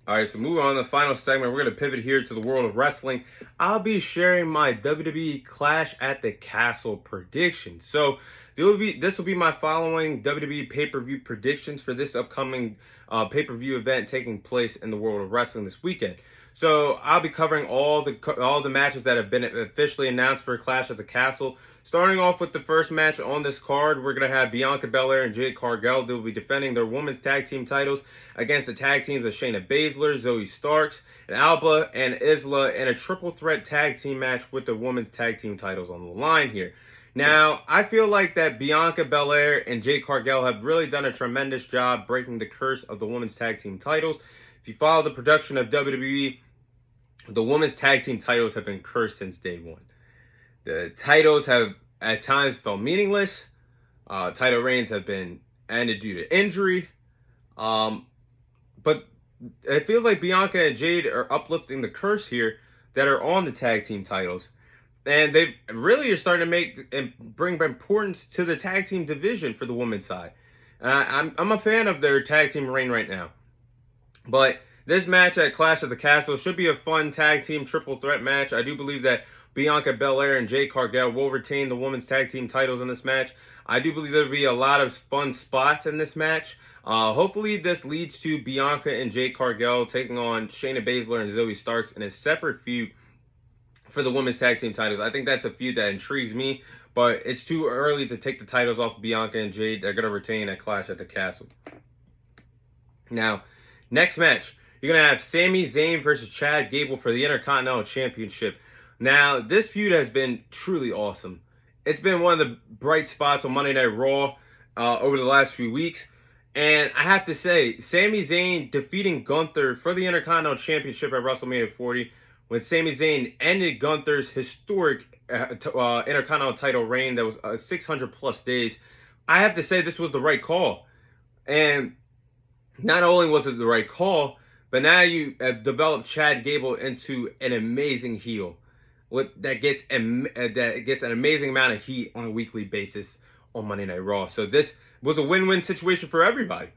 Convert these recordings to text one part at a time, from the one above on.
All right, so moving on to the final segment, we're going to pivot here to the world of wrestling. I'll be sharing my WWE Clash at the Castle predictions. So this will be my following WWE pay-per-view predictions for this upcoming pay-per-view event taking place in the world of wrestling this weekend. So I'll be covering all the matches that have been officially announced for Clash at the Castle. Starting off with the first match on this card, we're going to have Bianca Belair and Jade Cargill. They will be defending their women's tag team titles against the tag teams of Shayna Baszler, Zoe Starks, and Alba and Isla in a triple threat tag team match with the women's tag team titles on the line here. Now, I feel like that Bianca Belair and Jade Cargill have really done a tremendous job breaking the curse of the women's tag team titles. If you follow the production of WWE, the women's tag team titles have been cursed since day one. The titles have at times felt meaningless. Title reigns have been ended due to injury. But it feels like Bianca and Jade are uplifting the curse here that are on the tag team titles. And they really are starting to make and bring importance to the tag team division for the women's side. I'm a fan of their tag team reign right now. But this match at Clash of the Castle should be a fun tag team triple threat match. I do believe that Bianca Belair and Jade Cargill will retain the women's tag team titles in this match. I do believe there'll be a lot of fun spots in this match. Hopefully this leads to Bianca and Jade Cargill taking on Shayna Baszler and Zoe Starks in a separate feud for the women's tag team titles. I think that's a feud that intrigues me, but it's too early to take the titles off Bianca and Jade. They're going to retain at Clash at the Castle. Now, next match, you're going to have Sami Zayn versus Chad Gable for the Intercontinental Championship. Now, this feud has been truly awesome. It's been one of the bright spots on Monday Night Raw over the last few weeks. And I have to say, Sami Zayn defeating Gunther for the Intercontinental Championship at WrestleMania 40, when Sami Zayn ended Gunther's historic Intercontinental title reign that was 600 plus days. I have to say this was the right call. And not only was it the right call, but now you have developed Chad Gable into an amazing heel that gets an amazing amount of heat on a weekly basis on Monday Night Raw. So this was a win-win situation for everybody.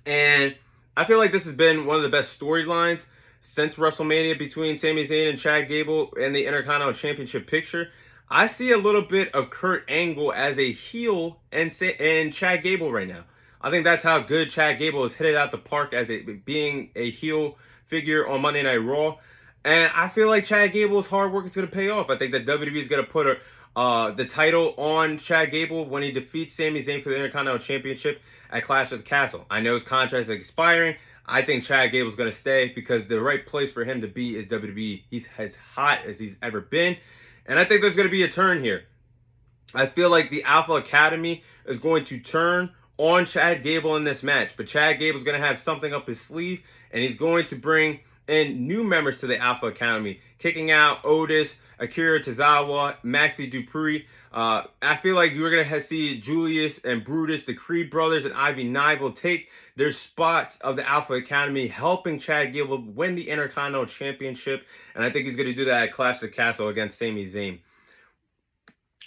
And I feel like this has been one of the best storylines since WrestleMania between Sami Zayn and Chad Gable in the Intercontinental Championship picture. I see a little bit of Kurt Angle as a heel and Chad Gable right now. I think that's how good Chad Gable has hit it out the park as being a heel figure on Monday Night Raw. And I feel like Chad Gable's hard work is going to pay off. I think that WWE is going to put the title on Chad Gable when he defeats Sami Zayn for the Intercontinental Championship at Clash of the Castle. I know his contract is expiring. I think Chad Gable's going to stay because the right place for him to be is WWE. He's as hot as he's ever been. And I think there's going to be a turn here. I feel like the Alpha Academy is going to turn on Chad Gable in this match. But Chad Gable's going to have something up his sleeve, and he's going to bring in new members to the Alpha Academy, kicking out Otis, Akira Tozawa, Maxie Dupree. I feel like you're going to see Julius and Brutus, the Creed brothers, and Ivy Nigel take their spots of the Alpha Academy, helping Chad Gable win the Intercontinental Championship. And I think he's going to do that at Clash of the Castle against Sami Zayn.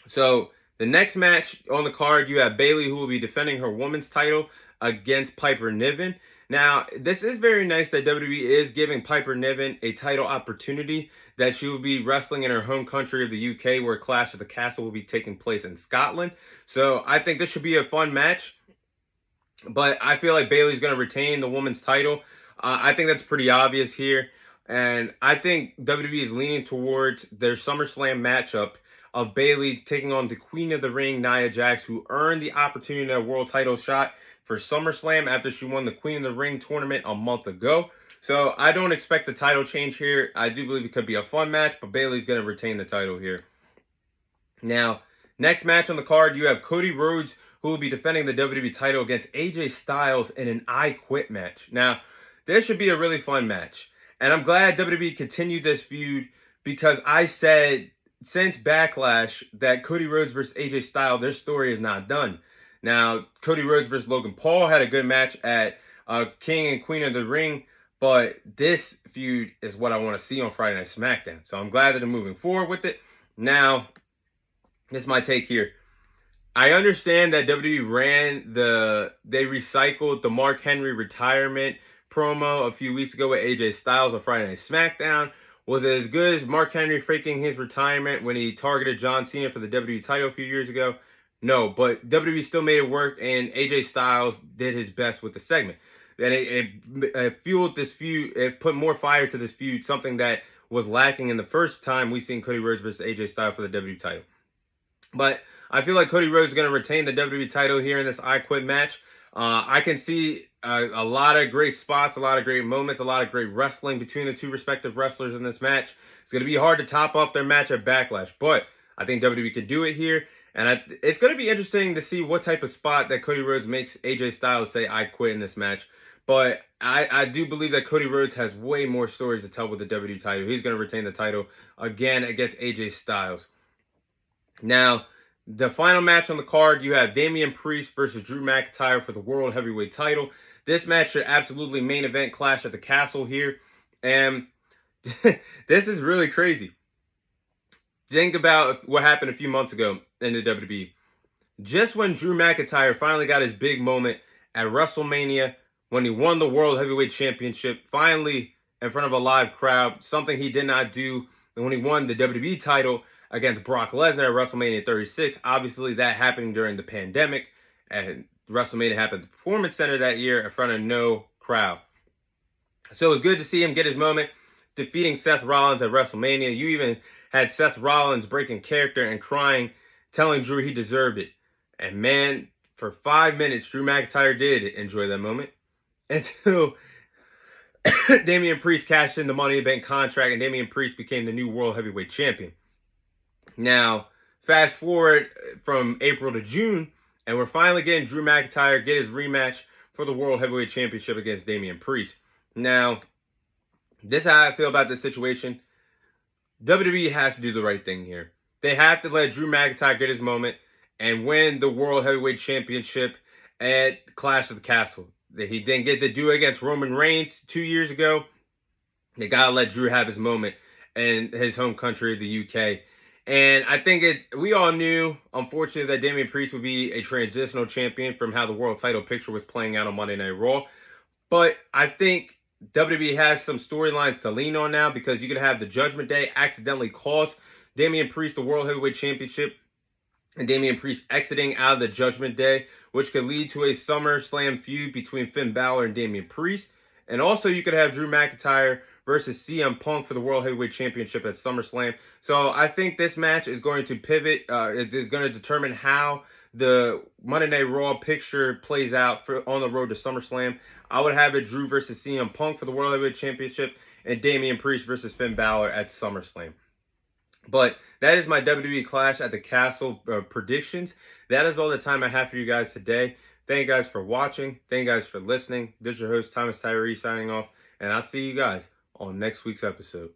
So the next match on the card, you have Bayley, who will be defending her women's title against Piper Niven. Now, this is very nice that WWE is giving Piper Niven a title opportunity, that she will be wrestling in her home country of the UK, where Clash of the Castle will be taking place in Scotland. So I think this should be a fun match. But I feel like Bayley's going to retain the women's title. I think that's pretty obvious here. And I think WWE is leaning towards their SummerSlam matchup of Bayley taking on the Queen of the Ring, Nia Jax, who earned the opportunity at a world title shot for SummerSlam after she won the Queen of the Ring tournament a month ago. So I don't expect a title change here. I do believe it could be a fun match, but Bayley's going to retain the title here. Now, next match on the card, you have Cody Rhodes, who will be defending the WWE title against AJ Styles in an I Quit match. Now, this should be a really fun match. And I'm glad WWE continued this feud, because I said since Backlash that Cody Rhodes versus AJ Styles, their story is not done. Now, Cody Rhodes versus Logan Paul had a good match at King and Queen of the Ring, but this feud is what I want to see on Friday Night SmackDown. So I'm glad that they're moving forward with it. Now, this is my take here. I understand that WWE they recycled the Mark Henry retirement promo a few weeks ago with AJ Styles on Friday Night SmackDown? Was it as good as Mark Henry faking his retirement when he targeted John Cena for the WWE title a few years ago? No, but WWE still made it work, and AJ Styles did his best with the segment. And it fueled this feud. It put more fire to this feud, something that was lacking in the first time we seen Cody Rhodes versus AJ Styles for the WWE title. But I feel like Cody Rhodes is going to retain the WWE title here in this I Quit match. I can see a lot of great spots, a lot of great moments, a lot of great wrestling between the two respective wrestlers in this match. It's going to be hard to top off their match at Backlash, but I think WWE can do it here. And it's going to be interesting to see what type of spot that Cody Rhodes makes AJ Styles say, I quit in this match. But I do believe that Cody Rhodes has way more stories to tell with the WWE title. He's going to retain the title again against AJ Styles. Now, the final match on the card, you have Damian Priest versus Drew McIntyre for the World Heavyweight title. This match should absolutely main event Clash at the Castle here. And this is really crazy. Think about what happened a few months ago in the WWE. Just when Drew McIntyre finally got his big moment at WrestleMania, when he won the World Heavyweight Championship, finally in front of a live crowd, something he did not do when he won the WWE title against Brock Lesnar at WrestleMania 36. Obviously, that happened during the pandemic, and WrestleMania happened at the Performance Center that year in front of no crowd. So it was good to see him get his moment, defeating Seth Rollins at WrestleMania. You even had Seth Rollins breaking character and crying, telling Drew he deserved it. And man, for 5 minutes, Drew McIntyre did enjoy that moment until Damian Priest cashed in the Money in the Bank contract, and Damian Priest became the new World Heavyweight Champion. Now, fast forward from April to June, and we're finally getting Drew McIntyre get his rematch for the World Heavyweight Championship against Damian Priest. Now, this is how I feel about this situation. WWE has to do the right thing here. They have to let Drew McIntyre get his moment and win the World Heavyweight Championship at Clash of the Castle. That he didn't get to do it against Roman Reigns 2 years ago. They got to let Drew have his moment in his home country, the UK. And I think we all knew, unfortunately, that Damian Priest would be a transitional champion from how the world title picture was playing out on Monday Night Raw. But I think WWE has some storylines to lean on now, because you can have the Judgment Day accidentally cost Damian Priest the World Heavyweight Championship, and Damian Priest exiting out of the Judgment Day, which could lead to a SummerSlam feud between Finn Balor and Damian Priest. And also you could have Drew McIntyre versus CM Punk for the World Heavyweight Championship at SummerSlam. So I think this match is going to pivot. It is going to determine how the Monday Night Raw picture plays out on the road to SummerSlam. I would have it Drew versus CM Punk for the World Heavyweight Championship, and Damian Priest versus Finn Balor at SummerSlam. But that is my WWE Clash at the Castle predictions. That is all the time I have for you guys today. Thank you guys for watching. Thank you guys for listening. This is your host, Thomas Tyree, signing off. And I'll see you guys on next week's episode.